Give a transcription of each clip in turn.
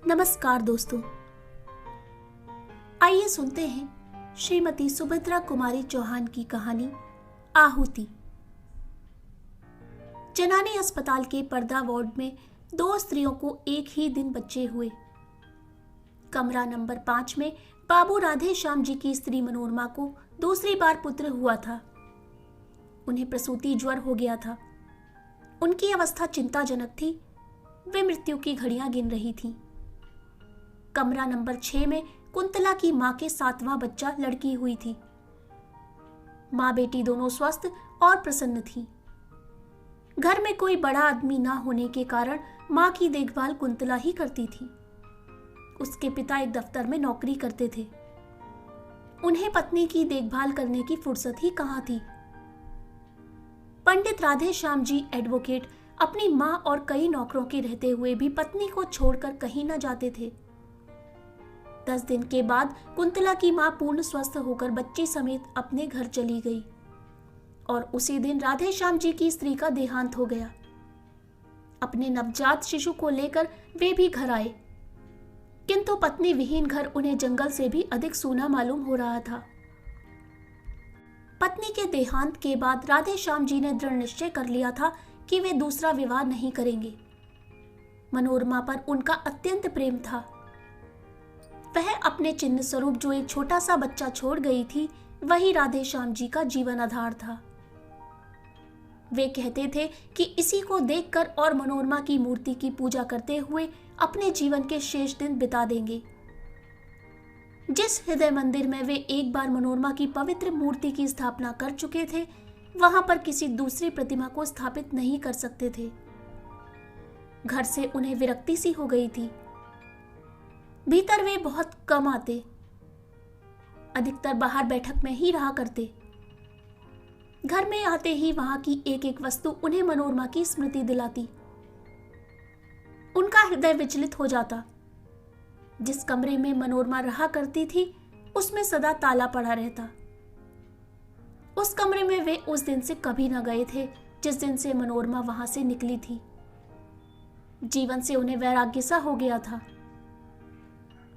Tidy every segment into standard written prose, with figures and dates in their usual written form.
नमस्कार दोस्तों, आइए सुनते हैं श्रीमती सुभद्रा कुमारी चौहान की कहानी आहुति। जनानी अस्पताल के पर्दा वार्ड में दो स्त्रियों को एक ही दिन बच्चे हुए। कमरा नंबर 5 में बाबू राधे श्याम जी की स्त्री मनोरमा को दूसरी बार पुत्र हुआ था। उन्हें प्रसूति ज्वर हो गया था। उनकी अवस्था चिंताजनक थी। वे मृत्यु की घड़ियां गिन रही थीं। कमरा नंबर 6 में कुंतला की मां के 7वां बच्चा लड़की हुई थी। मां बेटी दोनों स्वस्थ और प्रसन्न थीं। घर में कोई बड़ा आदमी ना होने के कारण मां की देखभाल कुंतला ही करती थी। उसके पिता एक दफ्तर में नौकरी करते थे। उन्हें पत्नी की देखभाल करने की फुर्सत ही कहां थी। पंडित राधे श्याम जी एडवोकेट अपनी मां और कई नौकरों के रहते हुए भी पत्नी को छोड़कर कहीं न जाते थे। 10 दिन के बाद कुंतला की मां पूर्ण स्वस्थ होकर बच्ची समेत अपने घर चली गई और उसी दिन राधे श्याम जी की स्त्री का देहांत हो गया। अपने नवजात शिशु को लेकर वे भी घर आए, किंतु पत्नी विहीन घर उन्हें जंगल से भी अधिक सूना मालूम हो रहा था। पत्नी के देहांत के बाद राधे श्याम जी ने दृढ़ निश्चय कर लिया था कि वे दूसरा विवाह नहीं करेंगे। मनोरमा पर उनका अत्यंत प्रेम था। वह अपने चिन्ह स्वरूप जो एक छोटा सा बच्चा छोड़ गई थी, वही राधे श्याम जी का जीवन आधार था। वे कहते थे कि इसी को देखकर और मनोरमा की मूर्ति की पूजा करते हुए अपने जीवन के शेष दिन बिता देंगे। जिस हृदय मंदिर में वे एक बार मनोरमा की पवित्र मूर्ति की स्थापना कर चुके थे, वहां पर किसी दूसरी प्रतिमा को स्थापित नहीं कर सकते थे। घर से उन्हें विरक्ति सी हो गई थी। भीतर वे बहुत कम आते, अधिकतर बाहर बैठक में ही रहा करते। घर में आते ही वहां की एक एक वस्तु उन्हें मनोरमा की स्मृति दिलाती। उनका हृदय विचलित हो जाता। जिस कमरे में मनोरमा रहा करती थी, उसमें सदा ताला पड़ा रहता। उस कमरे में वे उस दिन से कभी न गए थे जिस दिन से मनोरमा वहां से निकली थी। जीवन से उन्हें वैराग्य सा हो गया था।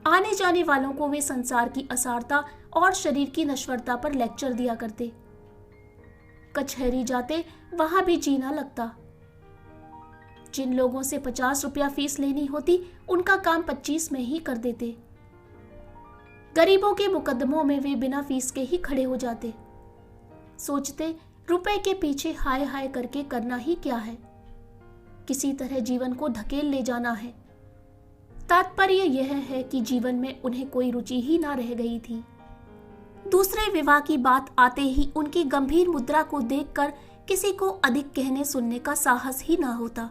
आने जाने वालों को वे संसार की असारता और शरीर की नश्वरता पर लेक्चर दिया करते। कचहरी जाते, वहां भी जीना लगता। जिन लोगों से 50 रुपया फीस लेनी होती, उनका काम 25 में ही कर देते। गरीबों के मुकदमों में वे बिना फीस के ही खड़े हो जाते। सोचते, रुपए के पीछे हाय हाय करके करना ही क्या है, किसी तरह जीवन को धकेल ले जाना है। तात्पर्य यह है कि जीवन में उन्हें कोई रुचि ही ना रह गई थी। दूसरे विवाह की बात आते ही उनकी गंभीर मुद्रा को देखकर किसी को अधिक कहने सुनने का साहस ही ना होता।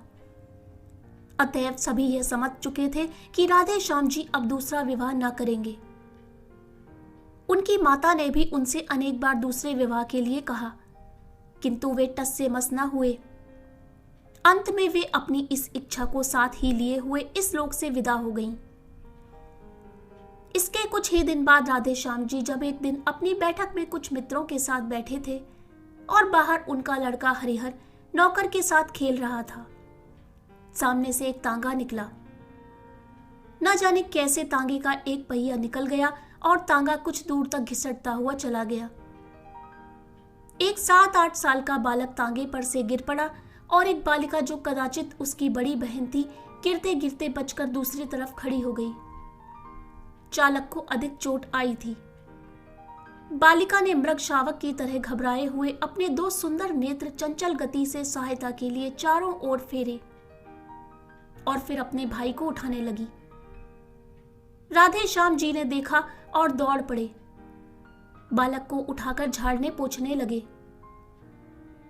अतएव सभी यह समझ चुके थे कि राधे श्याम जी अब दूसरा विवाह ना करेंगे। उनकी माता ने भी उनसे अनेक बार दूसरे विवाह के लिए कहा, किंतु वे टस से मस न हुए। अंत में वे अपनी इस इच्छा को साथ ही लिए हुए इस लोक से विदा हो गईं। इसके कुछ ही दिन बाद राधे श्याम जी जब एक दिन अपनी बैठक में कुछ मित्रों के साथ बैठे थे और बाहर उनका लड़का हरिहर नौकर के साथ खेल रहा था, सामने से एक तांगा निकला। न जाने कैसे तांगे का एक पहिया निकल गया और तांगा कुछ दूर तक घिसटता हुआ चला गया। एक 7-8 साल का बालक तांगे पर से गिर पड़ा और एक बालिका जो कदाचित उसकी बड़ी बहन थी, गिरते गिरते बचकर दूसरी तरफ खड़ी हो गई। चालक को अधिक चोट आई थी। बालिका ने मृग शावक की तरह घबराए हुए अपने 2 सुंदर नेत्र चंचल गति से सहायता के लिए चारों ओर फेरे और फिर अपने भाई को उठाने लगी। राधे श्याम जी ने देखा और दौड़ पड़े। बालक को उठाकर झाड़ने पोंछने लगे।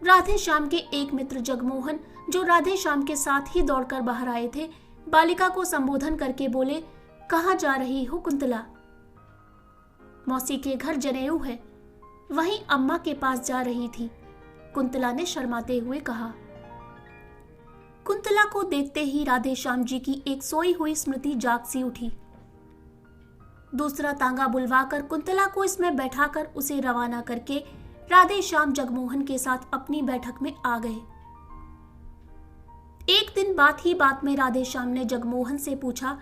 राधे श्याम के एक मित्र जगमोहन, जो राधे श्याम के साथ ही दौड़कर बाहर आए थे, बालिका को संबोधन करके बोले, कहाँ जा रही हो कुंतला? मौसी के घर जनेऊ है, वहीं अम्मा के पास जा रही थी, कुंतला ने शर्माते हुए कहा। कुंतला को देखते ही राधे श्याम जी की एक सोई हुई स्मृति जाग सी उठी। दूसरा तांगा बुलवाकर कुंतला को इसमें बैठाकर उसे रवाना करके राधे श्याम जगमोहन के साथ अपनी बैठक में आ गए। एक दिन बात ही बात में राधे श्याम ने जगमोहन से पूछा,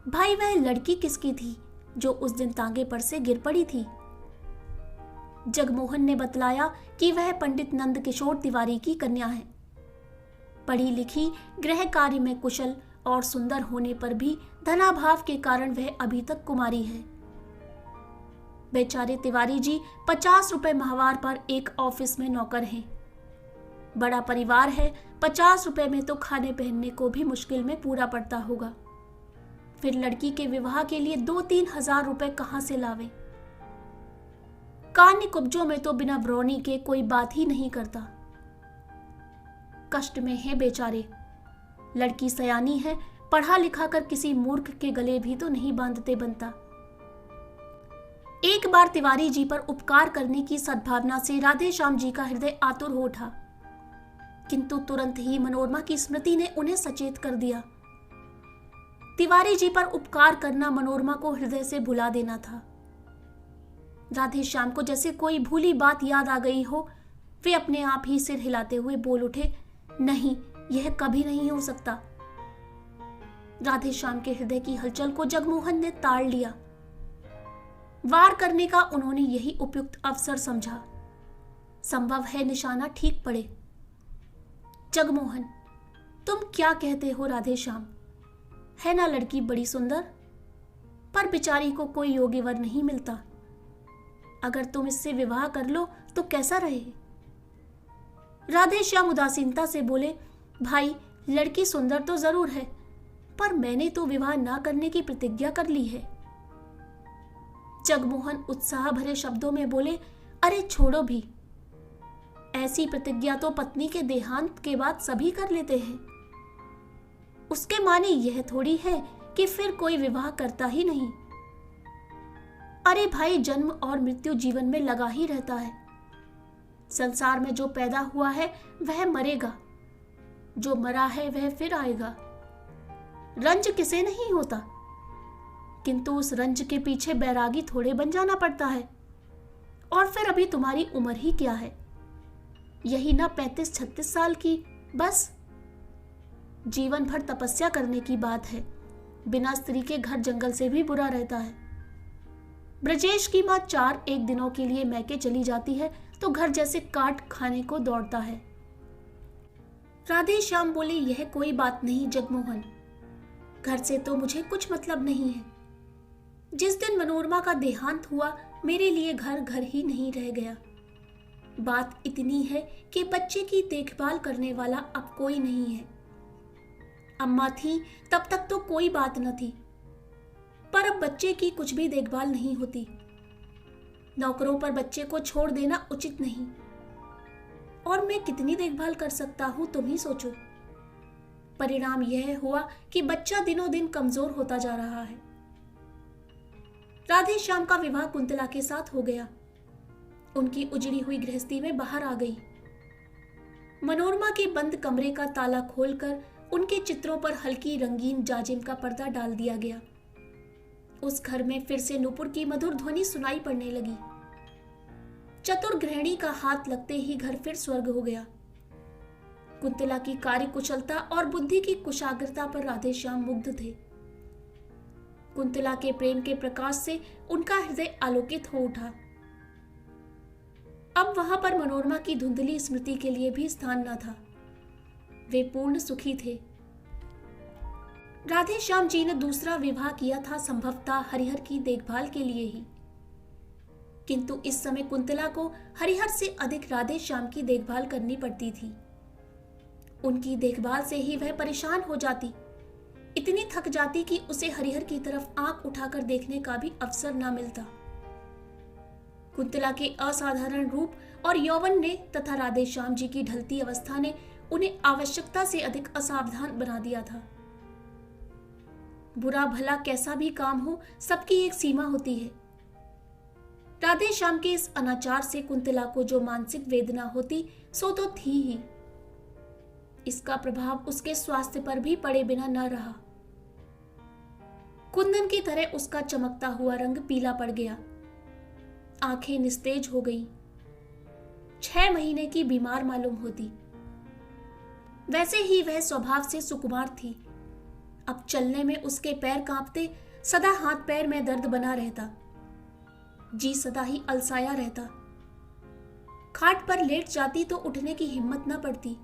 भाई वह लड़की किसकी थी जो उस दिन तांगे पर से गिर पड़ी थी? जगमोहन ने बतलाया कि वह पंडित नंद किशोर तिवारी की कन्या है। पढ़ी लिखी, गृह कार्य में कुशल और सुंदर होने पर भी धनाभाव के कारण वह अभी तक कुमारी है। बेचारे तिवारी जी 50 रुपए माहवार पर एक ऑफिस में नौकर हैं। बड़ा परिवार है, 50 रुपए में तो खाने पहनने को भी मुश्किल में पूरा पड़ता होगा। फिर लड़की के विवाह के लिए 2-3 हजार रुपए कहां से लावे? कान्य कुब्जों में तो बिना ब्रौनी के कोई बात ही नहीं करता। कष्ट में है बेचारे। लड़की सयानी है, पढ़ा लिखा कर किसी मूर्ख के गले भी तो नहीं बांधते बनता। एक बार तिवारी जी पर उपकार करने की सद्भावना से राधे श्याम जी का हृदय आतुर हो उठा, किंतु तुरंत ही मनोरमा की स्मृति ने उन्हें सचेत कर दिया। तिवारी जी पर उपकार करना मनोरमा को हृदय से भुला देना था। राधे श्याम को जैसे कोई भूली बात याद आ गई हो, वे अपने आप ही सिर हिलाते हुए बोल उठे, नहीं, यह कभी नहीं हो सकता। राधे श्याम के हृदय की हलचल को जगमोहन ने ताड़ लिया। वार करने का उन्होंने यही उपयुक्त अवसर समझा। संभव है निशाना ठीक पड़े। जगमोहन, तुम क्या कहते हो राधे श्याम? है ना लड़की बड़ी सुंदर? पर बेचारी को कोई योग्य वर नहीं मिलता। अगर तुम इससे विवाह कर लो तो कैसा रहे? राधे श्याम उदासीनता से बोले, भाई लड़की सुंदर तो जरूर है, पर मैंने तो विवाह ना करने की प्रतिज्ञा कर ली है। जगमोहन उत्साह भरे शब्दों में बोले, अरे छोड़ो भी, ऐसी प्रतिज्ञा तो पत्नी के देहांत के बाद सभी कर लेते हैं। उसके माने यह थोड़ी है कि फिर कोई विवाह करता ही नहीं। अरे भाई, जन्म और मृत्यु जीवन में लगा ही रहता है। संसार में जो पैदा हुआ है वह मरेगा, जो मरा है वह फिर आएगा। रंज किसे नहीं होता, किंतु उस रंज के पीछे बैरागी थोड़े बन जाना पड़ता है। और फिर अभी तुम्हारी उम्र ही क्या है? यही ना 35-36 साल की, बस। जीवन भर तपस्या करने की बात है। बिना स्त्री के घर जंगल से भी बुरा रहता है। ब्रजेश की मां 4 दिनों के लिए मैके चली जाती है तो घर जैसे काट खाने को दौड़ता है। राधे श्याम बोले, यह कोई बात नहीं जगमोहन, घर से तो मुझे कुछ मतलब नहीं है। जिस दिन मनोरमा का देहांत हुआ, मेरे लिए घर घर ही नहीं रह गया। बात इतनी है कि बच्चे की देखभाल करने वाला अब कोई नहीं है। अम्मा थी तब तक तो कोई बात न थी, पर अब बच्चे की कुछ भी देखभाल नहीं होती। नौकरों पर बच्चे को छोड़ देना उचित नहीं। और मैं कितनी देखभाल कर सकता हूं, तुम ही सोचो। परिणाम यह हुआ कि बच्चा दिनों दिन कमजोर होता जा रहा है। राधे श्याम का विवाह कुंतला के साथ हो गया। उनकी उजड़ी हुई गृहस्थी में बाहर आ गई। मनोरमा के बंद कमरे का ताला खोलकर उनके चित्रों पर हल्की रंगीन जाजिम का पर्दा डाल दिया गया। उस घर में फिर से नूपुर की मधुर ध्वनि सुनाई पड़ने लगी। चतुर गृहिणी का हाथ लगते ही घर फिर स्वर्ग हो गया। कुंतला की कार्य कुशलता और बुद्धि की कुशाग्रता पर राधे श्याम मुग्ध थे। कुंतला के प्रेम के प्रकाश से उनका हृदय आलोकित हो उठा। अब वहां पर मनोरमा की धुंधली स्मृति के लिए भी स्थान न था। वे पूर्ण सुखी थे। राधे श्याम जी ने दूसरा विवाह किया था संभवतः हरिहर की देखभाल के लिए ही, किंतु इस समय कुंतला को हरिहर से अधिक राधे श्याम की देखभाल करनी पड़ती थी। उनकी देखभाल से ही वह परेशान हो जाती, इतनी थक जाती कि उसे हरिहर की तरफ आंख उठाकर देखने का भी अवसर न मिलता। कुंतला के असाधारण रूप और यौवन ने तथा राधे श्याम जी की ढलती अवस्था ने उन्हें आवश्यकता से अधिक असावधान बना दिया था। बुरा भला कैसा भी काम हो, सबकी एक सीमा होती है। राधे श्याम के इस अनाचार से कुंतला को जो मानसिक वेदना होती सो तो थी ही, इसका प्रभाव उसके स्वास्थ्य पर भी पड़े बिना न रहा। कुंदन की तरह उसका चमकता हुआ रंग पीला पड़ गया, आंखें निस्तेज हो गईं। 6 महीने की बीमार मालूम होती। वैसे ही वह स्वभाव से सुकुमार थी। अब चलने में उसके पैर कांपते, सदा हाथ पैर में दर्द बना रहता, जी सदा ही अलसाया रहता। खाट पर लेट जाती तो उठने की हिम्मत न पड़ती।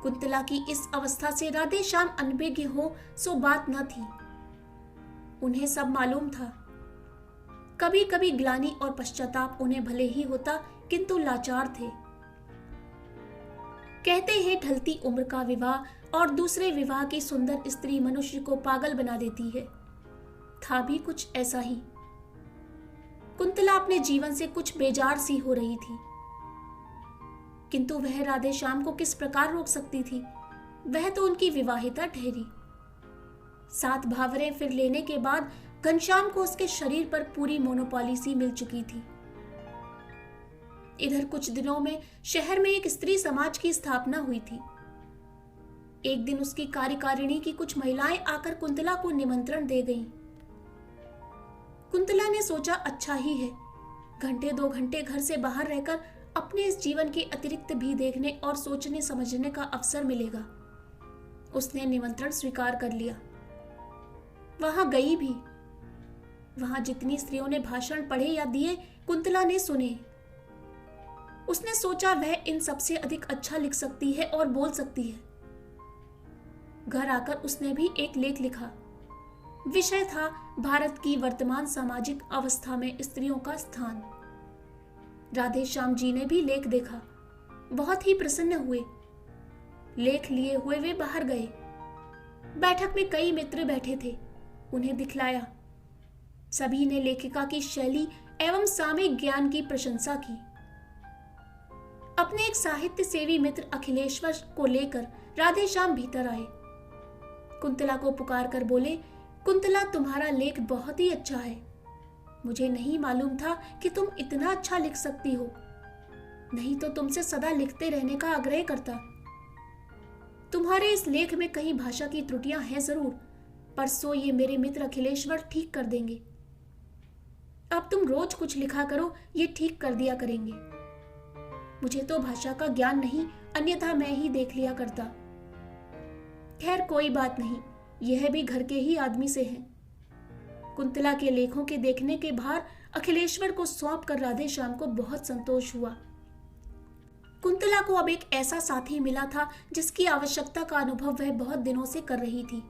कुंतला की इस अवस्था से राधे श्याम अनभिज्ञ हो सो बात न थी। उन्हें सब मालूम था। कभी कभी ग्लानि और पश्चाताप उन्हें भले ही होता, किंतु लाचार थे। कहते हैं ढलती उम्र का विवाह और दूसरे विवाह की सुंदर स्त्री मनुष्य को पागल बना देती है। था भी कुछ ऐसा ही। कुंतला अपने जीवन से कुछ बेजार सी हो रही थी, किंतु वह राधे श्याम को किस प्रकार रोक सकती थी। वह तो उनकी विवाहिता ठहरी। 7 भावरें फिर लेने के बाद घनश्याम को उसके शरीर पर पूरी मोनोपॉलिसी मिल चुकी थी। इधर कुछ दिनों में शहर में एक स्त्री समाज की स्थापना हुई थी। एक दिन उसकी कार्यकारिणी की कुछ महिलाएं आकर कुंतला को निमंत्रण दे गईं। कुंतला ने सोचा अच्छा ही है, घंटे 2 घंटे घर से बाहर रहकर अपने इस जीवन के अतिरिक्त भी देखने और सोचने समझने का अवसर मिलेगा। उसने निमंत्रण स्वीकार कर लिया। वहां गई भी। वहां जितनी स्त्रियों ने भाषण पढ़े या दिए, कुंतला ने सुने। उसने सोचा वह इन सबसे अधिक अच्छा लिख सकती है और बोल सकती है। घर आकर उसने भी एक लेख लिखा। विषय था भारत की वर्तमान सामाजिक अवस्था में स्त्रियों का स्थान। राधे श्याम जी ने भी लेख देखा, बहुत ही प्रसन्न हुए। लेख लिए हुए वे बाहर गए। बैठक में कई मित्र बैठे थे, उन्हें दिखलाया। सभी ने लेखिका की शैली एवं सामयिक ज्ञान की प्रशंसा की। अपने एक साहित्य सेवी मित्र अखिलेश्वर को लेकर राधे श्याम भीतर आए। कुंतला को पुकार कर बोले, कुंतला तुम्हारा लेख बहुत ही अच्छा है। मुझे नहीं मालूम था कि तुम इतना अच्छा लिख सकती हो, नहीं तो तुमसे सदा लिखते रहने का आग्रह करता। तुम्हारे इस लेख में कहीं भाषा की त्रुटियां हैं जरूर, पर सो ये मेरे मित्र अखिलेश्वर ठीक कर देंगे। अब तुम रोज कुछ लिखा करो, ये ठीक कर दिया करेंगे। मुझे तो भाषा का ज्ञान नहीं, अन्यथा मैं ही देख लिया करता। खैर कोई बात नहीं, यह भी घर के ही आदमी से हैं। कुंतला के लेखों के देखने के भार अखिलेश्वर को सौंप कर राधे श्याम को बहुत संतोष हुआ। कुंतला को अब एक ऐसा साथी मिला था जिसकी आवश्यकता का अनुभव वह बहुत दिनों से कर रही थी,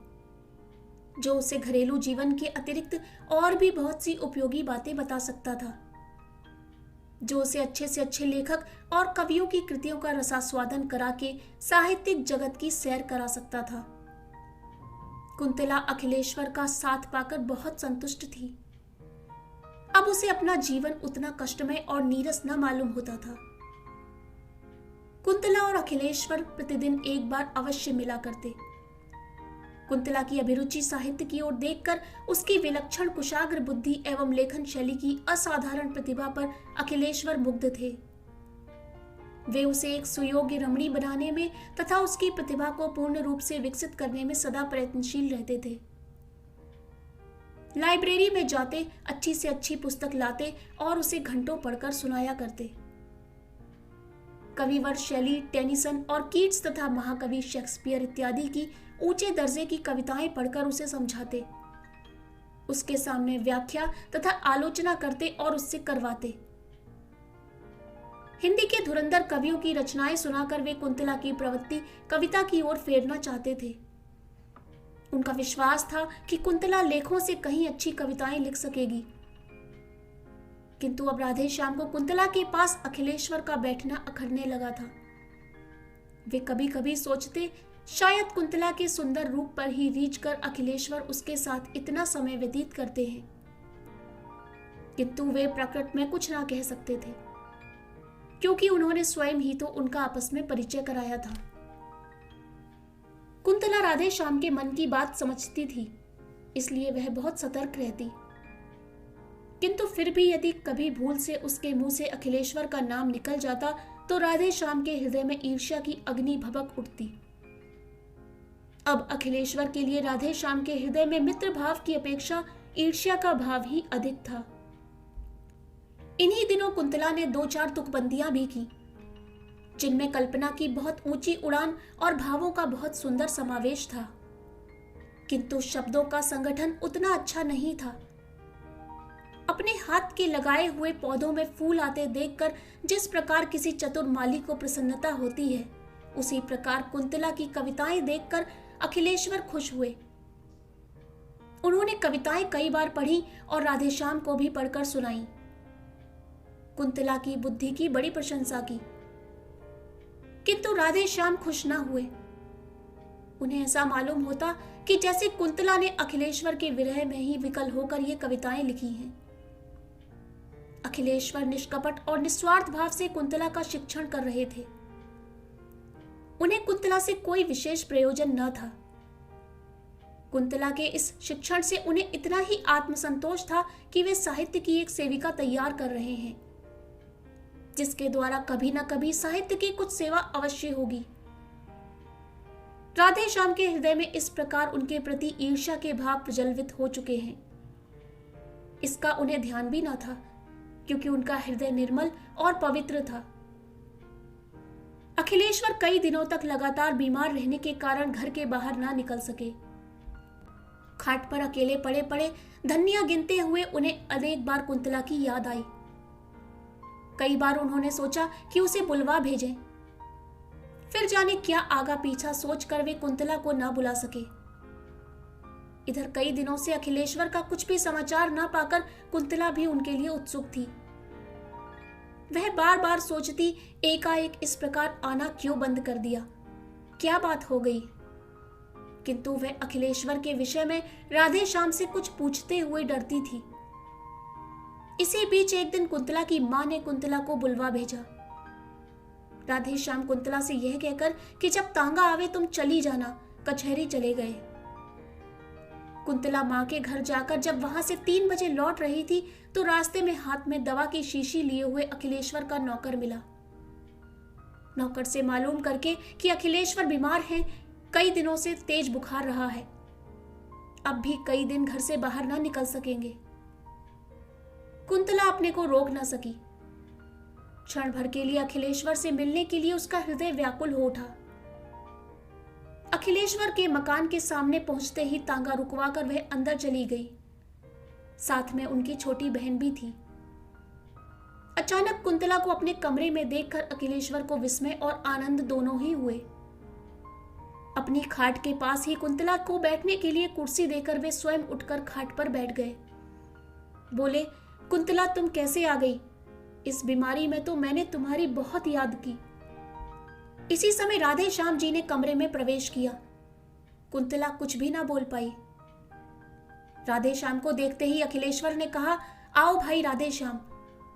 जो उसे घरेलू जीवन के अतिरिक्त और भी बहुत सी उपयोगी बातें बता सकता था, जो उसे अच्छे से अच्छे लेखक और कवियों की कृतियों का रसास्वादन करा के साहित्यिक जगत की सैर करा सकता था। कुंतला अखिलेश्वर का साथ पाकर बहुत संतुष्ट थी। अब उसे अपना जीवन उतना कष्टमय और नीरस न मालूम होता था। कुंतला और अखिलेश्वर प्रतिदिन एक बार अवश्य मिला करते। कुंतला की अभिरुचि साहित्य की ओर देखकर उसकी विलक्षण कुशाग्र बुद्धि एवं लेखन शैली की असाधारण प्रतिभा पर अखिलेश्वर मुग्ध थे। वे उसे एक सुयोग्य रमणी बनाने में तथा उसकी प्रतिभा को पूर्ण रूप से विकसित करने में सदा प्रयत्नशील रहते थे। लाइब्रेरी में जाते, अच्छी से अच्छी पुस्तक लाते और उसे घंटों पढ़कर सुनाया करते। कविवर शैली, टेनिसन और कीट्स तथा महाकवि शेक्सपियर इत्यादि की ऊंचे दर्जे की कविताएं पढ़कर उसे समझाते, उसके सामने व्याख्या तथा आलोचना करते और उससे करवाते। हिंदी के धुरंधर कवियों की रचनाएं सुनाकर वे कुंतला की प्रवृत्ति कविता की ओर फेरना चाहते थे। उनका विश्वास था कि कुंतला लेखों से कहीं अच्छी कविताएं लिख सकेगी। किंतु अब राधे श्याम को कुंतला के पास अखिलेश्वर का बैठना अखरने लगा था। वे कभी कभी सोचते, शायद कुंतला के सुंदर रूप पर ही रीझ कर अखिलेश्वर उसके साथ इतना समय व्यतीत करते हैं, किंतु वे प्रकृति में कुछ ना कह सकते थे, क्योंकि उन्होंने स्वयं ही तो उनका आपस में परिचय कराया था। कुंतला राधे श्याम के मन की बात समझती थी, इसलिए वह बहुत सतर्क रहती। किंतु फिर भी यदि कभी भूल से उसके मुंह से अखिलेश्वर का नाम निकल जाता तो राधे श्याम के हृदय में ईर्ष्या की अग्नि भभक उठती। अब अखिलेश्वर के लिए राधे श्याम के हृदय में मित्र भाव की अपेक्षा ईर्ष्या का भाव ही अधिक था। इन्हीं दिनों कुंतला ने 2-4 तुकबंदियां भी की, जिनमें कल्पना की बहुत ऊंची उड़ान और भावों का बहुत सुंदर समावेश था। किंतु शब्दों का संगठन उतना अच्छा नहीं था। अपने हाथ के लगाए हुए पौधों में फूल आते देखकर जिस प्रकार किसी चतुर माली को प्रसन्नता होती है, उसी प्रकार कुंतला की कविताएं देखकर अखिलेश्वर खुश हुए। उन्होंने कविताएं कई बार पढ़ी और राधेश्याम को भी पढ़कर सुनाई। कुंतला की बुद्धि की बड़ी प्रशंसा की, किंतु राधेश्याम खुश न हुए। उन्हें ऐसा मालूम होता कि जैसे कुंतला ने अखिलेश्वर के विरह में ही विकल होकर ये कविताएं लिखी हैं। अखिलेश्वर निष्कपट और निस्वार्थ भाव से कुंतला का शिक्षण कर रहे थे। उन्हें कुंतला से कोई विशेष प्रयोजन न था। कुंतला के इस शिक्षण से उन्हें इतना ही आत्मसंतोष था कि वे साहित्य की एक सेविका तैयार कर रहे हैं, जिसके द्वारा कभी न कभी साहित्य की कुछ सेवा अवश्य होगी। राधेश्याम के हृदय में इस प्रकार उनके प्रति ईर्ष्या के भाव प्रज्वलित हो चुके हैं। इसका उन्हें ध्यान भी न था, क्योंकि उनका हृदय निर्मल और पवित्र था। अखिलेश्वर कई दिनों तक लगातार बीमार रहने के कारण घर के बाहर ना निकल सके। खाट पर अकेले पड़े पड़े धनिया गिनते हुए उन्हें अनेक बार कुंतला की याद आई। कई बार उन्होंने सोचा कि उसे बुलवा भेजें, फिर जाने क्या आगा पीछा सोचकर वे कुंतला को ना बुला सके। इधर कई दिनों से अखिलेश्वर का कुछ भी समाचार न पाकर कुंतला भी उनके लिए उत्सुक थी। वह बार बार सोचती, एकाएक इस प्रकार आना क्यों बंद कर दिया, क्या बात हो गई। किंतु वह अखिलेश्वर के विषय में राधेश्याम से कुछ पूछते हुए डरती थी। इसी बीच एक दिन कुंतला की मां ने कुंतला को बुलवा भेजा। राधेश्याम कुंतला से यह कहकर कि जब तांगा आवे तुम चली जाना, कचहरी चले गए। कुंतला मां के घर जाकर जब वहां से 3 बजे लौट रही थी तो रास्ते में हाथ में दवा की शीशी लिए हुए अखिलेश्वर का नौकर मिला। नौकर से मालूम करके कि अखिलेश्वर बीमार हैं, कई दिनों से तेज बुखार रहा है, अब भी कई दिन घर से बाहर ना निकल सकेंगे। कुंतला अपने को रोक न सकी। क्षण भर के लिए अखिलेश्वर से मिलने के लिए उसका हृदय व्याकुल हो उठा। अखिलेश्वर के मकान के सामने पहुंचते ही तांगा रुकवाकर वह अंदर चली गई। साथ में उनकी छोटी बहन भी थी। अचानक कुंतला को अपने कमरे में देखकर अखिलेश्वर को विस्मय और आनंद दोनों ही हुए। अपनी खाट के पास ही कुंतला को बैठने के लिए कुर्सी देकर वे स्वयं उठकर खाट पर बैठ गए। बोले, कुंतला तुम कैसे आ गई? इस बीमारी में तो मैंने तुम्हारी बहुत याद की। इसी समय राधेश्याम जी ने कमरे में प्रवेश किया। कुंतला कुछ भी ना बोल पाई। राधेश्याम को देखते ही अखिलेश्वर ने कहा, आओ भाई राधेश्याम,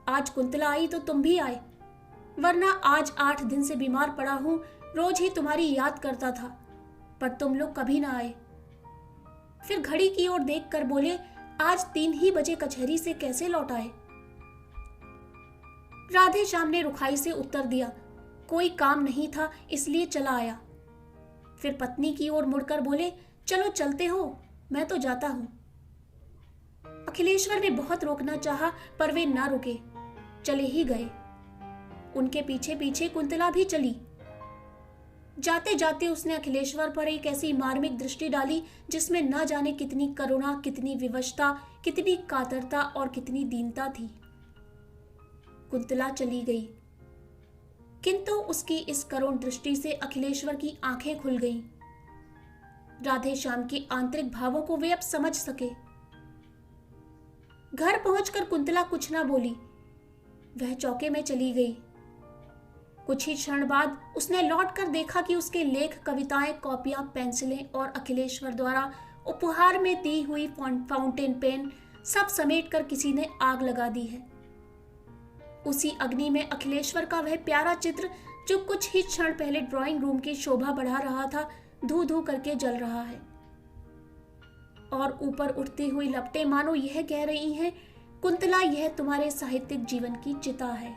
आज कुंतला आई तो तुम भी आए, वरना आज 8 दिन से बीमार पड़ा हूं, रोज ही तुम्हारी याद करता था, पर तुम लोग कभी ना आए। फिर घड़ी की ओर देखकर बोले, आज 3 ही बजे कचहरी से कैसे लौट आए? राधेश्याम ने रुखाई से उत्तर दिया, कोई काम नहीं था इसलिए चला आया। फिर पत्नी की ओर मुड़कर बोले, चलो चलते हो, मैं तो जाता हूं। अखिलेश्वर ने बहुत रोकना चाहा पर वे ना रुके, चले ही गए। उनके पीछे पीछे कुंतला भी चली। जाते जाते उसने अखिलेश्वर पर एक ऐसी मार्मिक दृष्टि डाली जिसमें न जाने कितनी करुणा, कितनी विवशता, कितनी कातरता और कितनी दीनता थी। कुंतला चली गई, किंतु उसकी इस करुण दृष्टि से अखिलेश्वर की आंखें खुल गईं। राधेश्याम के आंतरिक भावों को वे अब समझ सके। घर पहुंचकर कुंतला कुछ ना बोली, वह चौके में चली गई। कुछ ही क्षण बाद उसने लौटकर देखा कि उसके लेख, कविताएं, कॉपियां, पेंसिलें और अखिलेश्वर द्वारा उपहार में दी हुई फाउंटेन पेन सब समेटकर किसी ने आग लगा दी है। उसी अग्नि में अखिलेश्वर का वह प्यारा चित्र जो कुछ ही क्षण पहले ड्राइंग रूम की शोभा बढ़ा रहा था, धू धू करके जल रहा है। और ऊपर उठती हुई लपटें मानो यह कह रही हैं, कुंतला, यह तुम्हारे साहित्यिक जीवन की चिता है।